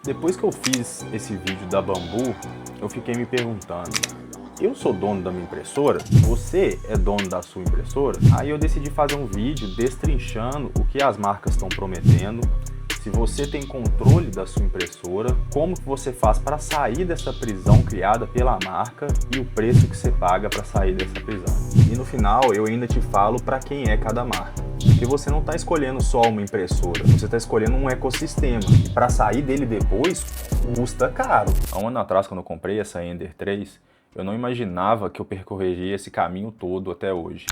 Depois que eu fiz esse vídeo da Bambu, eu fiquei me perguntando, eu sou dono da minha impressora? Você é dono da sua impressora? Aí eu decidi fazer um vídeo destrinchando o que as marcas estão prometendo, se você tem controle da sua impressora, como que você faz para sair dessa prisão criada pela marca e o preço que você paga para sair dessa prisão. E no final eu ainda te falo para quem é cada marca. Porque você não está escolhendo só uma impressora, você está escolhendo um ecossistema. E para sair dele depois, custa caro. Há um ano atrás, quando eu comprei essa Ender 3, eu não imaginava que eu percorreria esse caminho todo até hoje.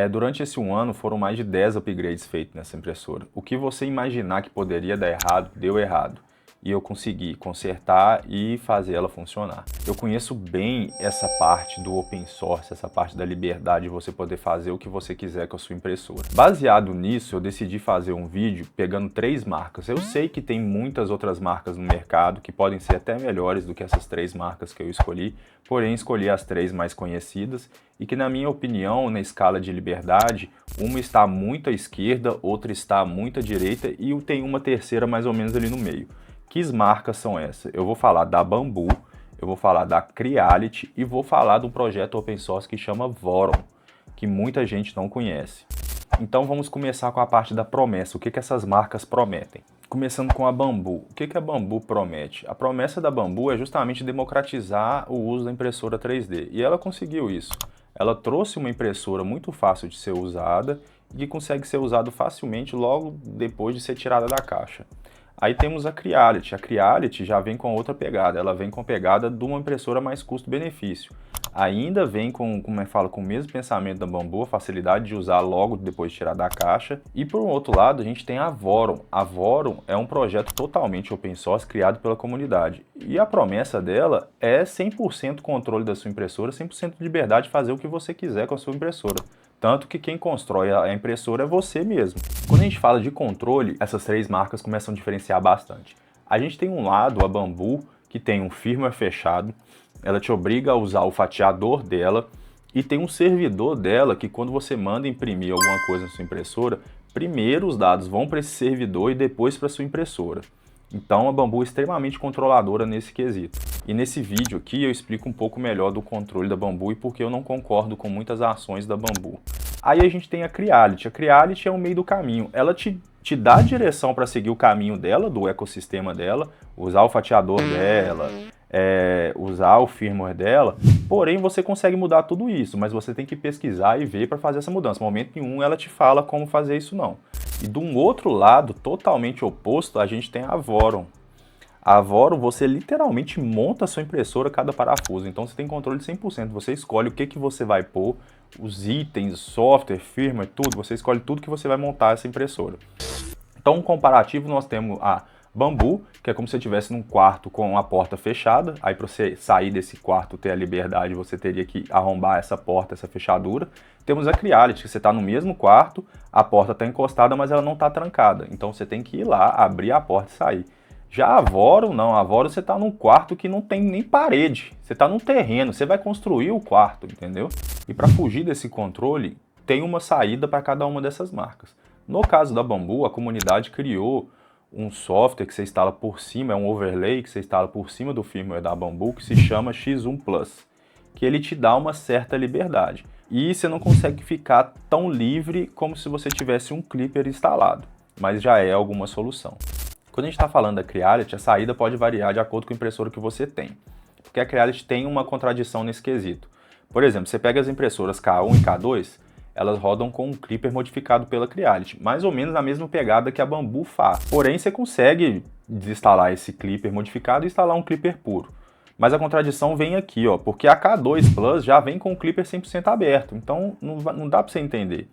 Durante esse um ano foram mais de 10 upgrades feitos nessa impressora. O que você imaginar que poderia dar errado, deu errado. E eu consegui consertar e fazer ela funcionar. Eu conheço bem essa parte do open source, essa parte da liberdade de você poder fazer o que você quiser com a sua impressora. Baseado nisso, eu decidi fazer um vídeo pegando 3 marcas. Eu sei que tem muitas outras marcas no mercado que podem ser até melhores do que essas 3 marcas que eu escolhi, porém escolhi as 3 mais conhecidas e que, na minha opinião, na escala de liberdade, uma está muito à esquerda, outra está muito à direita e tem uma terceira mais ou menos ali no meio. Que marcas são essas? Eu vou falar da Bambu, eu vou falar da Creality e vou falar de um projeto open source que chama Voron, que muita gente não conhece. Então vamos começar com a parte da promessa, o que essas marcas prometem. Começando com a Bambu. O que a Bambu promete? A promessa da Bambu é justamente democratizar o uso da impressora 3D, e ela conseguiu isso. Ela trouxe uma impressora muito fácil de ser usada e que consegue ser usada facilmente logo depois de ser tirada da caixa. Aí temos a Creality. A Creality já vem com outra pegada, ela vem com a pegada de uma impressora mais custo-benefício. Ainda vem com, como eu falo, com o mesmo pensamento da Bambu, a facilidade de usar logo depois de tirar da caixa. E por um outro lado, a gente tem a Voron. A Voron é um projeto totalmente open source criado pela comunidade. E a promessa dela é 100% controle da sua impressora, 100% de liberdade de fazer o que você quiser com a sua impressora. Tanto que quem constrói a impressora é você mesmo. Quando a gente fala de controle, essas 3 marcas começam a diferenciar bastante. A gente tem um lado, a Bambu, que tem um firmware fechado, ela te obriga a usar o fatiador dela, e tem um servidor dela que, quando você manda imprimir alguma coisa na sua impressora, primeiro os dados vão para esse servidor e depois para a sua impressora. Então a Bambu é extremamente controladora nesse quesito. E nesse vídeo aqui eu explico um pouco melhor do controle da Bambu e porque eu não concordo com muitas ações da Bambu. Aí a gente tem a Creality. A Creality é o meio do caminho. Ela te dá a direção para seguir o caminho dela, do ecossistema dela, usar o fatiador dela, usar o firmware dela, porém você consegue mudar tudo isso, mas você tem que pesquisar e ver para fazer essa mudança. No momento nenhum ela te fala como fazer isso não. E de um outro lado, totalmente oposto, a gente tem a Voron. A Voron, você literalmente monta a sua impressora cada parafuso, então você tem controle de 100%, você escolhe o que você vai pôr, os itens, software, firmware, tudo, você escolhe tudo que você vai montar essa impressora. Então, um comparativo, nós temos a Bambu, que é como se você estivesse num quarto com a porta fechada, aí para você sair desse quarto, ter a liberdade, você teria que arrombar essa porta, essa fechadura. Temos a Creality, que você está no mesmo quarto, a porta está encostada, mas ela não está trancada, então você tem que ir lá, abrir a porta e sair. Já a Voron, não, a Voron você está num quarto que não tem nem parede, você está num terreno, você vai construir o quarto, entendeu? E para fugir desse controle, tem uma saída para cada uma dessas marcas. No caso da Bambu, a comunidade criou um software que você instala por cima, é um overlay que você instala por cima do firmware da Bambu, que se chama X1 Plus, que ele te dá uma certa liberdade. E você não consegue ficar tão livre como se você tivesse um clipper instalado, mas já é alguma solução. Quando a gente está falando da Creality, a saída pode variar de acordo com a impressora que você tem, porque a Creality tem uma contradição nesse quesito. Por exemplo, você pega as impressoras K1 e K2, elas rodam com um clipper modificado pela Creality, mais ou menos na mesma pegada que a Bambu faz. Porém, você consegue desinstalar esse clipper modificado e instalar um clipper puro. Mas a contradição vem aqui, ó, porque a K2 Plus já vem com o clipper 100% aberto, então não dá para você entender.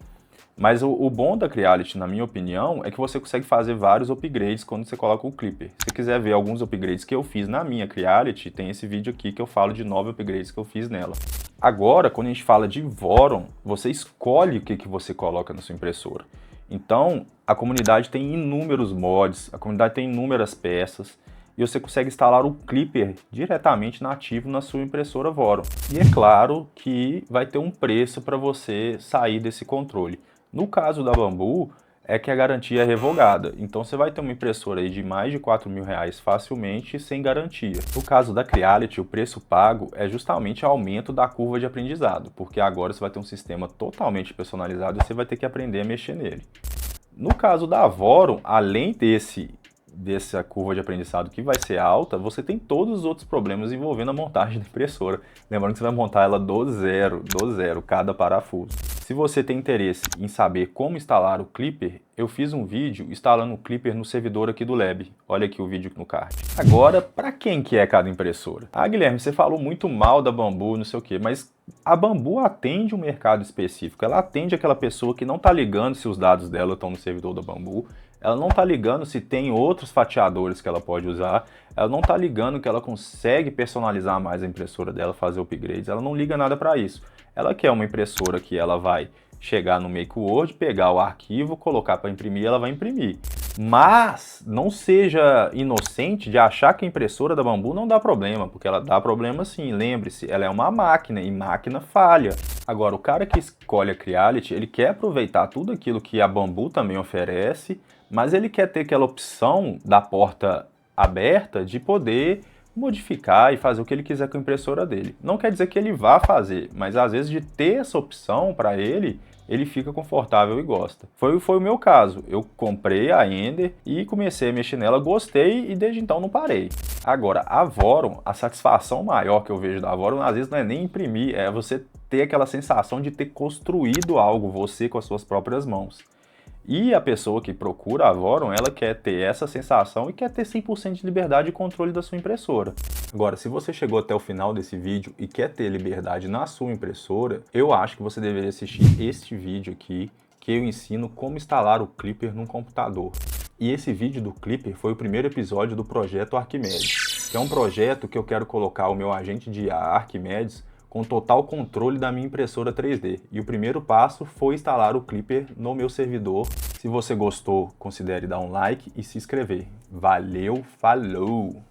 Mas o bom da Creality, na minha opinião, é que você consegue fazer vários upgrades quando você coloca o clipper. Se você quiser ver alguns upgrades que eu fiz na minha Creality, tem esse vídeo aqui que eu falo de 9 upgrades que eu fiz nela. Agora, quando a gente fala de Voron, você escolhe o que você coloca na sua impressora. Então, a comunidade tem inúmeros mods, a comunidade tem inúmeras peças, e você consegue instalar o clipper diretamente nativo na sua impressora Voron. E é claro que vai ter um preço para você sair desse controle. No caso da Bambu, é que a garantia é revogada. Então você vai ter uma impressora aí de mais de R$ 4.000 facilmente sem garantia. No caso da Creality, o preço pago é justamente o aumento da curva de aprendizado, porque agora você vai ter um sistema totalmente personalizado e você vai ter que aprender a mexer nele. No caso da Voron, além dessa curva de aprendizado que vai ser alta, você tem todos os outros problemas envolvendo a montagem da impressora. Lembrando que você vai montar ela do zero, cada parafuso. Se você tem interesse em saber como instalar o Klipper, eu fiz um vídeo instalando o Klipper no servidor aqui do Lab. Olha aqui o vídeo no card. Agora, para quem que é cada impressora? Ah, Guilherme, você falou muito mal da Bambu, não sei o quê, mas a Bambu atende um mercado específico. Ela atende aquela pessoa que não está ligando se os dados dela estão no servidor da Bambu. Ela não está ligando se tem outros fatiadores que ela pode usar. Ela não está ligando que ela consegue personalizar mais a impressora dela, fazer upgrades. Ela não liga nada para isso. Ela quer uma impressora que ela vai chegar no Make Word, pegar o arquivo, colocar para imprimir, ela vai imprimir. Mas não seja inocente de achar que a impressora da Bambu não dá problema, porque ela dá problema sim. Lembre-se, ela é uma máquina e máquina falha. Agora, o cara que escolhe a Creality, ele quer aproveitar tudo aquilo que a Bambu também oferece, mas ele quer ter aquela opção da porta aberta de poder modificar e fazer o que ele quiser com a impressora dele. Não quer dizer que ele vá fazer, mas às vezes de ter essa opção para ele, ele fica confortável e gosta. Foi o meu caso. Eu comprei a Ender e comecei a mexer nela, gostei e desde então não parei. Agora, a Voron, a satisfação maior que eu vejo da Voron, às vezes não é nem imprimir, é você ter aquela sensação de ter construído algo, você com as suas próprias mãos. E a pessoa que procura a Voron, ela quer ter essa sensação e quer ter 100% de liberdade e controle da sua impressora. Agora, se você chegou até o final desse vídeo e quer ter liberdade na sua impressora, eu acho que você deveria assistir este vídeo aqui, que eu ensino como instalar o Klipper num computador. E esse vídeo do Klipper foi o primeiro episódio do projeto Arquimedes, que é um projeto que eu quero colocar o meu agente de IA Arquimedes com total controle da minha impressora 3D. E o primeiro passo foi instalar o Klipper no meu servidor. Se você gostou, considere dar um like e se inscrever. Valeu, falou!